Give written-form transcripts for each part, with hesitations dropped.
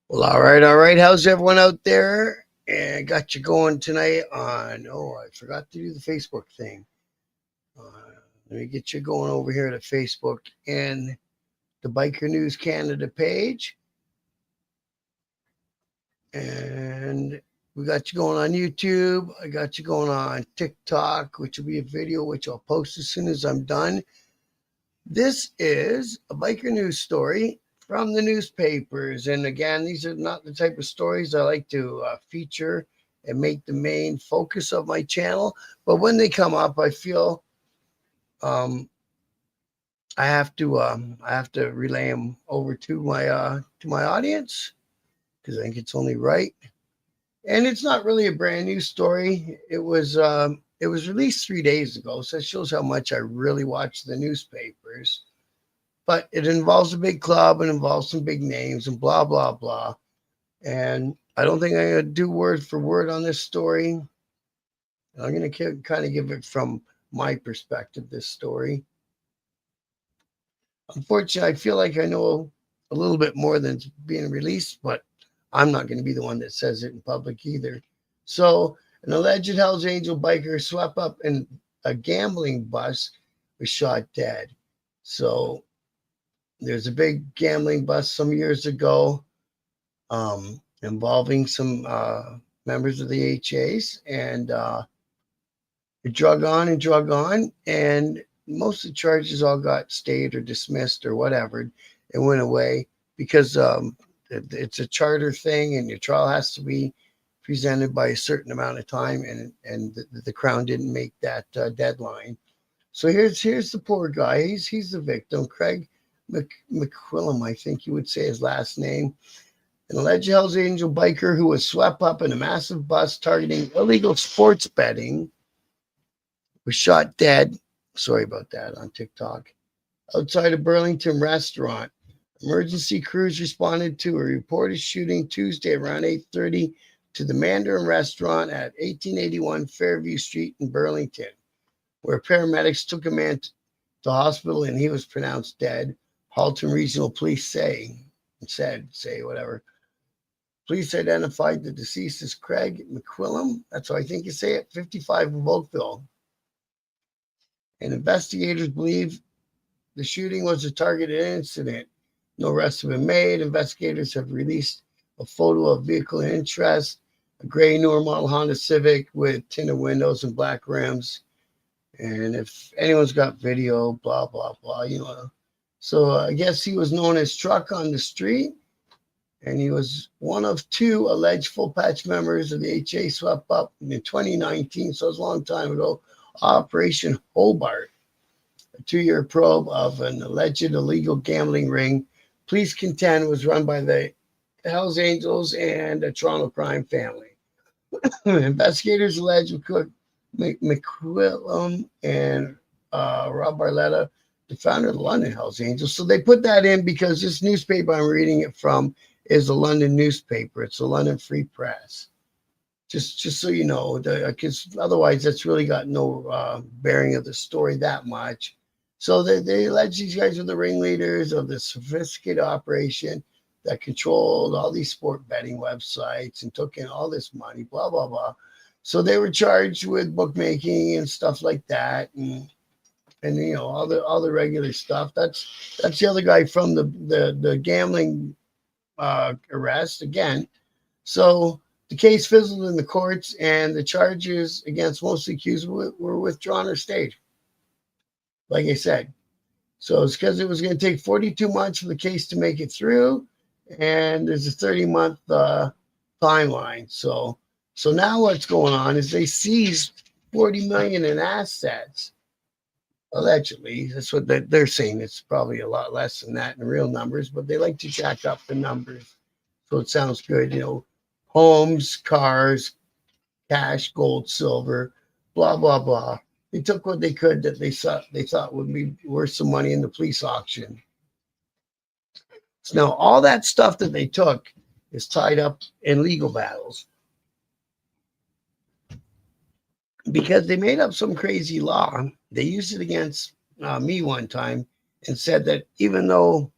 Well, all right. How's everyone out there? And got you going tonight on. Oh, I forgot to do the Facebook thing. Let me get you going over here to Facebook and the Biker News Canada page, and we got you going on YouTube. I got you going on TikTok, which will be a video which I'll post as soon as I'm done. This is a biker news story from the newspapers. And again, these are not the type of stories I like to feature and make the main focus of my channel. But when they come up, I feel um, I have to relay them over to my audience because I think it's only right. And it's not really a brand new story. It was released 3 days ago, so it shows how much I really watch the newspapers. But it involves a big club and involves some big names and blah blah blah. And I don't think I'm gonna do word for word on this story. I'm gonna kind of give it from my perspective. This story, unfortunately, I feel like I know a little bit more than being released, but I'm not going to be the one that says it in public either. So, an alleged Hells Angel biker swept up in a gambling bus was shot dead. So, there's a big gambling bust some years ago involving some members of the HAs, and it drug on, and most of the charges all got stayed or dismissed or whatever. It went away because it's a charter thing, and your trial has to be presented by a certain amount of time, and the Crown didn't make that deadline. So here's the poor guy. He's the victim, Craig McQuillam, I think you would say his last name, an alleged Hells Angel biker who was swept up in a massive bus targeting illegal sports betting, was shot dead. Sorry about that on TikTok. Outside a Burlington restaurant. Emergency crews responded to a reported shooting Tuesday around 8:30 to the Mandarin restaurant at 1881 Fairview Street in Burlington, where paramedics took a man to hospital and he was pronounced dead. Halton Regional Police say whatever. Police identified the deceased as Craig McQuillam. That's how I think you say it, 55 of Oakville. And investigators believe the shooting was a targeted incident. No arrests have been made. Investigators have released a photo of vehicle in interest, a gray newer model Honda Civic with tinted windows and black rims. And if anyone's got video, blah, blah, blah, you know. So I guess he was known as Truck on the Street, and he was one of two alleged full patch members of the HA swept up in 2019, so it was a long time ago, Operation Hobart, a 2-year probe of an alleged illegal gambling ring police contend was run by the Hells Angels and a Toronto crime family. Investigators allege McQuillam and Rob Barletta, the founder of the London Hells Angels. So they put that in because this newspaper I'm reading it from is a London newspaper. It's a London Free Press. Just so you know, because otherwise that's really got no bearing of the story that much. So they allege these guys are the ringleaders of this sophisticated operation that controlled all these sport betting websites and took in all this money, blah, blah, blah. So they were charged with bookmaking and stuff like that, and you know all the regular stuff. That's the other guy from the gambling arrest again. So the case fizzled in the courts, and the charges against most of the accused were withdrawn or stayed. Like I said, so it's because it was going to take 42 months for the case to make it through, and there's a 30-month timeline. So now what's going on is they seized 40 million in assets. Allegedly, that's what they're saying. It's probably a lot less than that in real numbers, but they like to jack up the numbers so it sounds good. You know, homes, cars, cash, gold, silver, blah blah blah. They took what they could that they thought would be worth some money in the police auction. So now all that stuff that they took is tied up in legal battles because they made up some crazy law. They used it against me one time and said that even though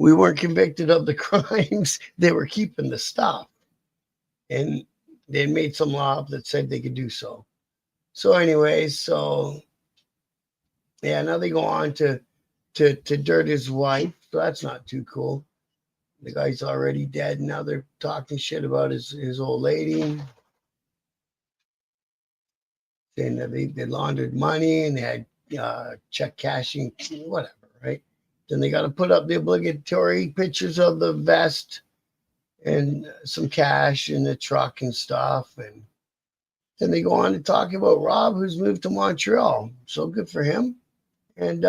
we weren't convicted of the crimes. They were keeping the stuff. And they made some law that said they could do so. So anyways, so yeah, now they go on to dirt his wife. So that's not too cool. The guy's already dead. Now they're talking shit about his old lady, saying that they laundered money and they had check cashing, whatever, right? Then they got to put up the obligatory pictures of the vest and some cash in the truck and stuff. And then they go on to talk about Rob, who's moved to Montreal. So good for him. And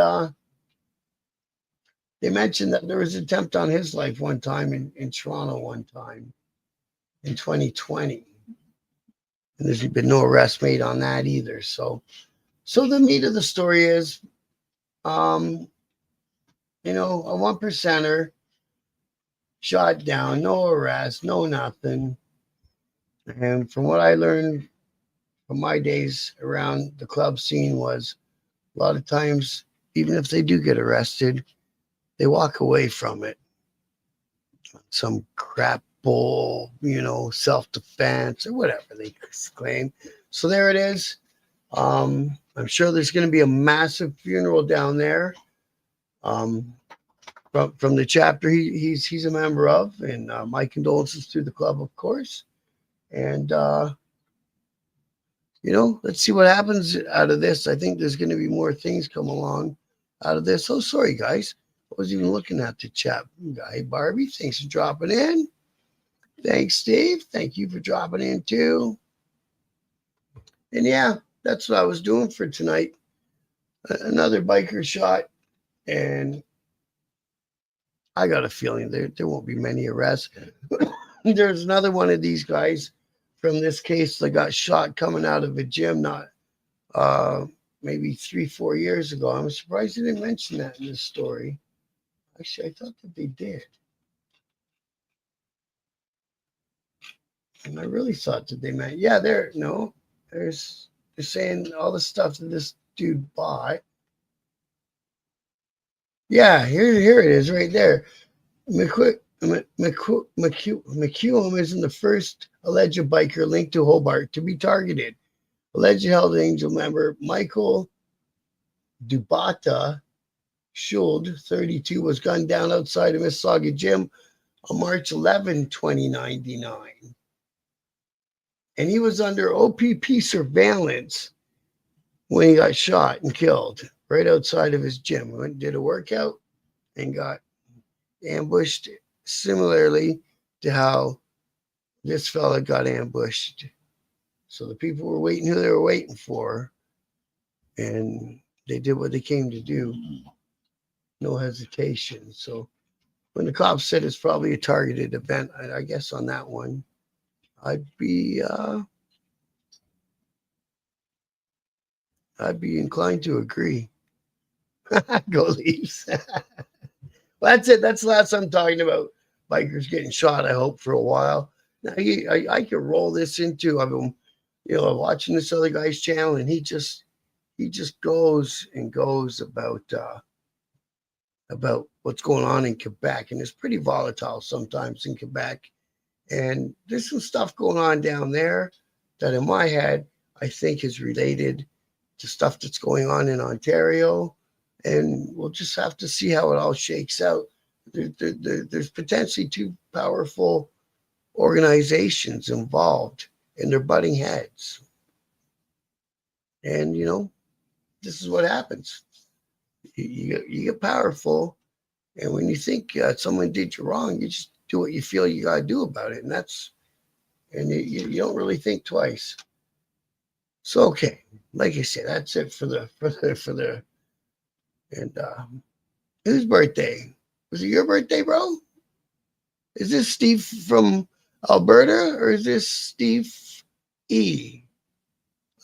they mentioned that there was an attempt on his life one time in Toronto one time in 2020. And there's been no arrest made on that either. So the meat of the story is, um, a one percenter shot down, no arrest, no nothing. And from what I learned from my days around the club scene was a lot of times, even if they do get arrested, they walk away from it. Some crap bull, self-defense or whatever they claim. So there it is. I'm sure there's going to be a massive funeral down there. From the chapter he's a member of, and my condolences to the club, of course. And let's see what happens out of this. I think there's going to be more things come along out of this. Oh, sorry, guys. I was even looking at the chat. Hey, Barbie, thanks for dropping in. Thanks, Steve. Thank you for dropping in, too. And yeah, that's what I was doing for tonight. Another biker shot. And I got a feeling there won't be many arrests. There's another one of these guys from this case that got shot coming out of a gym not maybe 3-4 years ago. I'm surprised they didn't mention that in this story. Actually, I thought that they did. And I really thought that they meant, yeah, they're saying all the stuff that this dude bought. Yeah, here it is right there. McCullum isn't the first alleged biker linked to Hobart to be targeted. Alleged Hell's Angel member Michael Dubata Schuld, 32, was gunned down outside a Mississauga gym on March 11, 2099. And he was under OPP surveillance when he got shot and killed right outside of his gym. He went and did a workout and got ambushed, similarly to how this fella got ambushed. So the people were waiting who they were waiting for, and they did what they came to do. No hesitation. So when the cops said it's probably a targeted event, I guess on that one, I'd be inclined to agree. Go Leafs. Well, that's it. That's the last I'm talking about bikers getting shot, I hope, for a while. Now, I can roll this into, I've been, watching this other guy's channel, and he just goes and goes about what's going on in Quebec. And it's pretty volatile sometimes in Quebec. And there's some stuff going on down there that in my head, I think is related to stuff that's going on in Ontario. And we'll just have to see how it all shakes out. There's potentially two powerful organizations involved, and they're butting heads. And, this is what happens. You get powerful, and when you think someone did you wrong, you just do what you feel you got to do about it. And you don't really think twice. So, okay, like I said, that's it for the. And whose birthday? Was it your birthday, bro? Is this Steve from Alberta or is this Steve E?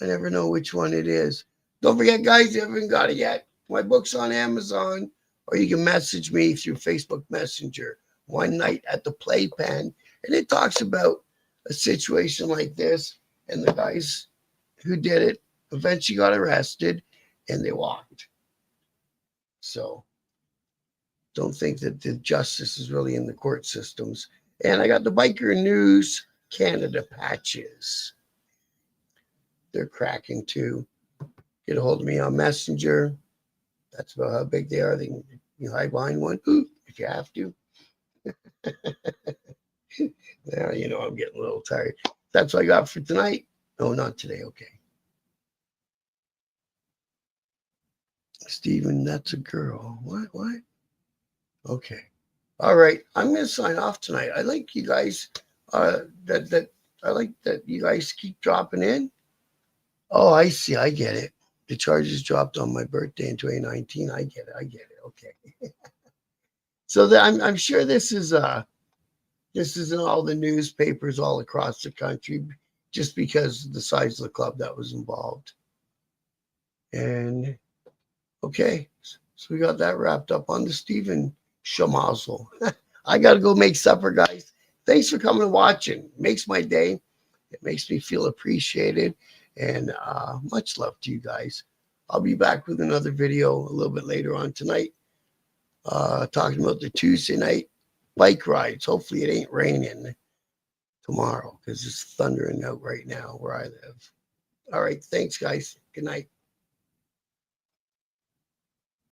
I never know which one it is. Don't forget, guys, you haven't got it yet. My book's on Amazon, or you can message me through Facebook Messenger. One Night at the Playpen. And it talks about a situation like this, and the guys who did it eventually got arrested, and they walked. So Don't think that the justice is really in the court systems. And I got the Biker News Canada patches. They're cracking too. Get a hold of me on Messenger. That's about how big they are. They can hide behind one if you have to. Now, I'm getting a little tired. That's what I got for tonight. No, not today. Okay. Steven, that's a girl. What? Okay. All right. I'm going to sign off tonight. I like you guys. I like that you guys keep dropping in. Oh, I see. I get it. The charges dropped on my birthday in 2019. I get it. Okay. So I'm sure this is in all the newspapers all across the country, just because of the size of the club that was involved. And okay, so we got that wrapped up on the Stephen Schmazel. I got to go make supper, guys. Thanks for coming and watching. It makes my day. It makes me feel appreciated. And much love to you guys. I'll be back with another video a little bit later on tonight, talking about the Tuesday night bike rides. Hopefully it ain't raining tomorrow because it's thundering out right now where I live. All right. Thanks, guys. Good night.